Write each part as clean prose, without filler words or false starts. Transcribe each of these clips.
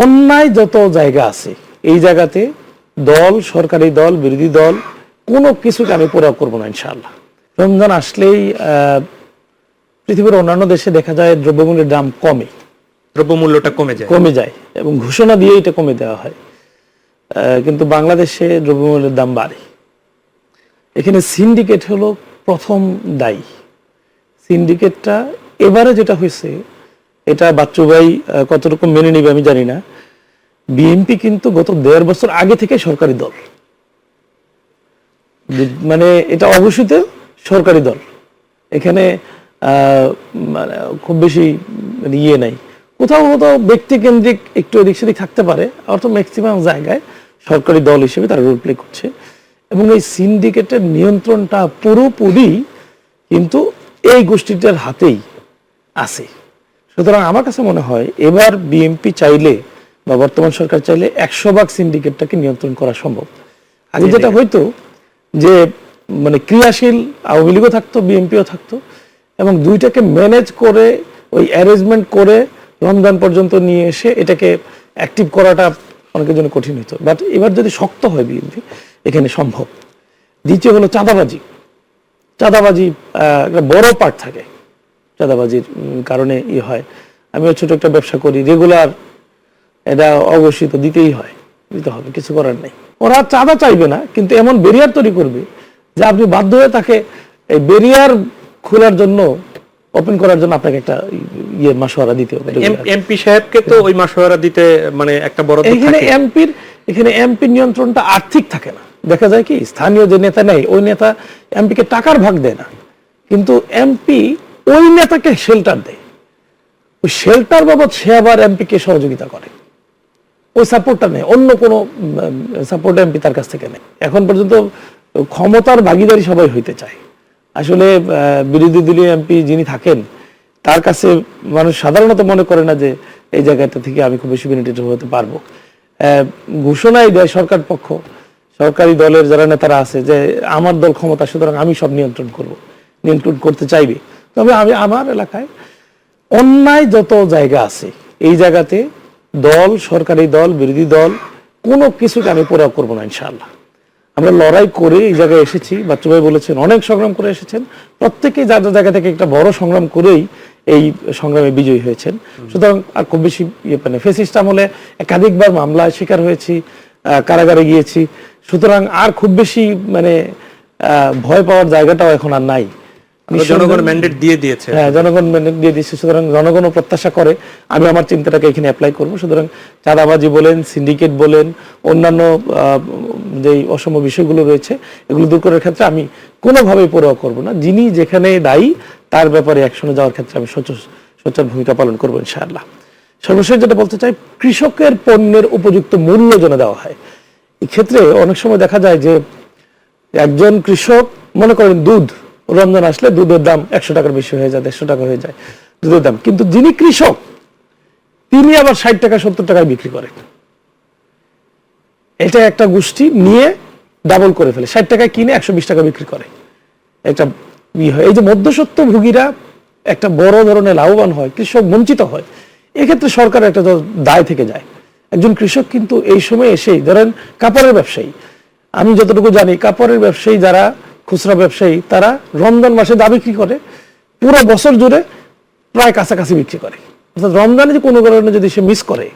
অন্যায় যত জায়গা আছে এই জায়গাতে দল, সরকারি দল, বিরোধী দল কোনো কিছুকে আমি পরোয়া করবো না ইনশাআল্লাহ। রমজান আসলেই পৃথিবীর অন্যান্য দেশে দেখা যায় দ্রব্যমূল্যের দাম কমে, দ্রব্যমূল্যটা কমে যায় এবং ঘোষণা দিয়ে এটা কমে দেওয়া হয়। কিন্তু বাংলাদেশে দ্রব্যমূল্যের দাম বাড়ে। এখানে সিন্ডিকেট হলো প্রথম দায়ী। সিন্ডিকেটটা এবারে যেটা হয়েছে, এটা বাচ্চু ভাই কতটুকু মেনে নিবে আমি জানি না। বিএনপি কিন্তু গত 1.5 বছর আগে থেকে সরকারি দল, মানে এটা অঘোষিত সরকারি দল। এখানে মানে খুব বেশি ইয়ে নাই, কোথাও কোথাও ব্যক্তি কেন্দ্রিক একটু এদিক সেদিক থাকতে পারে, অর্থাৎ ম্যাক্সিমাম জায়গায় সরকারি দল হিসেবে তারা রোল প্লে করছে। এবং এই সিন্ডিকেটের নিয়ন্ত্রণটা পুরোপুরি কিন্তু এই গোষ্ঠীটার হাতেই আছে। সুতরাং আমার কাছে মনে হয় এবার বিএনপি চাইলে বা বর্তমান সরকার চাইলে 100% সিন্ডিকেটটাকে নিয়ন্ত্রণ করা সম্ভব। আগে যেটা হইতো যে মানে ক্রিয়াশীল আওয়ামী লীগও থাকতো, বিএনপিও থাকতো, এবং দুইটাকে ম্যানেজ করে ওই অ্যারেঞ্জমেন্ট করে রমজান পর্যন্ত নিয়ে এসে এটাকে অ্যাক্টিভ করাটা অনেকের জন্য কঠিন হতো। বাট এবার যদি শক্ত হয় বিএনপি, এখানে সম্ভব। দ্বিতীয় হলো চাঁদাবাজি। চাঁদাবাজি একটা বড় পার্ট থাকে, চাঁদাবাজির কারণে হয়। আমিও ছোট একটা ব্যবসা করি, রেগুলার এটা অঘোষিত দিতেই হয়, দিতে হবে, কিছু করার নেই। ওরা চাঁদা চাইবে না, কিন্তু এমন ব্যারিয়ার তৈরি করবে যে আপনি বাধ্য হয়ে তাকে এই ব্যারিয়ার খোলার জন্য, ওপেন করার জন্য আপনাকে একটা মাসোয়ারা দিতে হবে। এমপি সাহেবকে তো ওই মাসোয়ারা দিতে মানে একটা বড় এখানে এমপির নিয়ন্ত্রণটা আর্থিক থাকে না। দেখা যায় কি স্থানীয় যে নেতা নেই, ওই নেতা এমপিকে টাকার ভাগ দেয় না, কিন্তু এমপি ওই নেতাকে শেল্টার দেয়। ওই শেল্টার বাবদ সে আবার এমপিকে সহযোগিতা করে, ওই সাপোর্টটা নেই, অন্য কোনো সাপোর্ট এমপি তার কাছ থেকে নেই। এখন পর্যন্ত ক্ষমতার ভাগিদারি সবাই হইতে চায়। আসলে বিরোধী দলীয় এমপি যিনি থাকেন তার কাছে মানুষ সাধারণত মনে করে না যে এই জায়গাটা থেকে আমি খুব বেশি বেনিফিট হতে পারবো। ঘোষণাই দেয় সরকার পক্ষ, সরকারি দলের যারা নেতারা আছে যে আমার দল ক্ষমতা, সুতরাং আমি সব নিয়ন্ত্রণ করব, নিয়ন্ত্রণ করতে চাইবে। তবে আমি আমার এলাকায় অন্যায় যত জায়গা আছে এই জায়গাতে দল, সরকারি দল, বিরোধী দল কোনো কিছুকে আমি পরোয়া করবো না ইনশাআল্লাহ। আমরা লড়াই করে এই জায়গায় এসেছি, বাচ্চু ভাই বলেছেন অনেক সংগ্রাম করে এসেছেন, প্রত্যেকেই যার জায়গা থেকে একটা বড় সংগ্রাম করেই এই সংগ্রামে বিজয়ী হয়েছেন। সুতরাং আর খুব বেশি মানে ফ্যাসিস্ট আমলে একাধিকবার মামলায় শিকার হয়েছি, কারাগারে গিয়েছি। সুতরাং আর খুব বেশি মানে ভয় পাওয়ার জায়গাটাও এখন আর নাই। জনগণ ম্যান্ডেট দিয়ে দিয়েছে। হ্যাঁ, জনগণ ম্যান্ডেট দিয়ে দিয়েছে। সুতরাং জনগণও প্রত্যাশা করে আমি আমার চিন্তাটাকে এখানে অ্যাপ্লাই করবো। সুতরাং চাঁদাবাজি বলেন, সিন্ডিকেট বলেন, অন্যান্য যে অসম বিষয়গুলো রয়েছে এগুলো দূর করার ক্ষেত্রে আমি কোনোভাবেই পরোয়া করবো না। যিনি যেখানে দায়ী তার ব্যাপারে অ্যাকশনে যাওয়ার ক্ষেত্রে আমি সোচ্চার ভূমিকা পালন করবো ইনশাআল্লাহ। সর্বশেষ যেটা বলতে চাই, কৃষকের পণ্যের উপযুক্ত মূল্য যেন দেওয়া হয়। এক্ষেত্রে অনেক সময় দেখা যায় যে একজন কৃষক, মনে করেন দুধ, রমজান আসলে দুধের দাম 100 টাকার বেশি হয়ে যায়, 150 টাকা হয়ে যায় দুধের দাম, কিন্তু যিনি কৃষক তিনি আবার 60 টাকা 70 টাকায় বিক্রি করেন। এটা একটা গোষ্ঠী নিয়ে ডাবল করে ফেলে, 60 টাকায় কিনে 120 টাকা বিক্রি করে। একটা এই যে মধ্যস্বত্ব ভোগীরা একটা বড় ধরনের লাভবান হয়, কৃষক বঞ্চিত হয়। এক্ষেত্রে সরকারের একটা দায় থেকে যায়। একজন কৃষক কিন্তু এই সময় এসেই, ধরেন কাপড়ের ব্যবসায়ী, আমি যতটুকু জানি কাপড়ের ব্যবসায়ী যারা খুচরা ব্যবসায়ী তারা রমজান মাসে দা বিক্রি করে, পুরো বছর জুড়ে প্রায় কাছাকাছি বিক্রি করে। অর্থাৎ রমজানে যে কোনো কারণে যদি সে মিস করে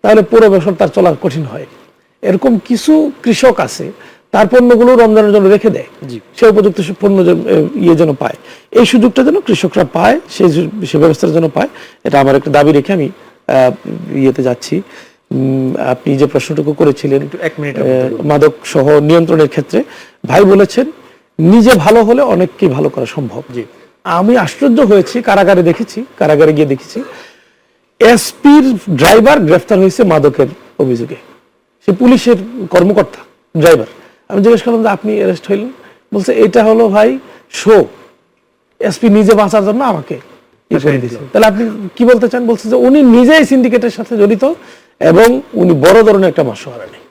তাহলে পুরো বছর তার চলা কঠিন হয়। এরকম কিছু কৃষক আছে তার পণ্যগুলো রমজানের জন্য রেখে দেয়, সে উপযুক্ত পণ্য যেন পায়। এই সুযোগটা যেন কৃষকরা পায়, সে ব্যবস্থার জন্য পায়, এটা আমার একটা দাবি রেখে আমি যাচ্ছি। আপনি যে প্রশ্নটুকু করেছিলেন মাদক সহ নিয়ন্ত্রণের ক্ষেত্রে, ভাই বলেছেন নিজে ভালো হলে অনেককেই ভালো করা সম্ভব। আমি আশ্চর্য হয়েছি, কারাগারে গিয়ে দেখেছি এসপির ড্রাইভার গ্রেফতার হয়েছে মাদকের অভিযোগে। সে পুলিশের কর্মকর্তা, ড্রাইভার। আমি জিজ্ঞেস করলাম যে আপনি অ্যারেস্ট হইলেন? বলছে এটা হলো ভাই শো, এসপি নিজে বাঁচার জন্য আমাকে তাহলে আপনি কি বলতে চান? বলছে যে উনি নিজেই সিন্ডিকেটের সাথে জড়িত এবং উনি বড় ধরনের একটা মাসোয়ারা নেই।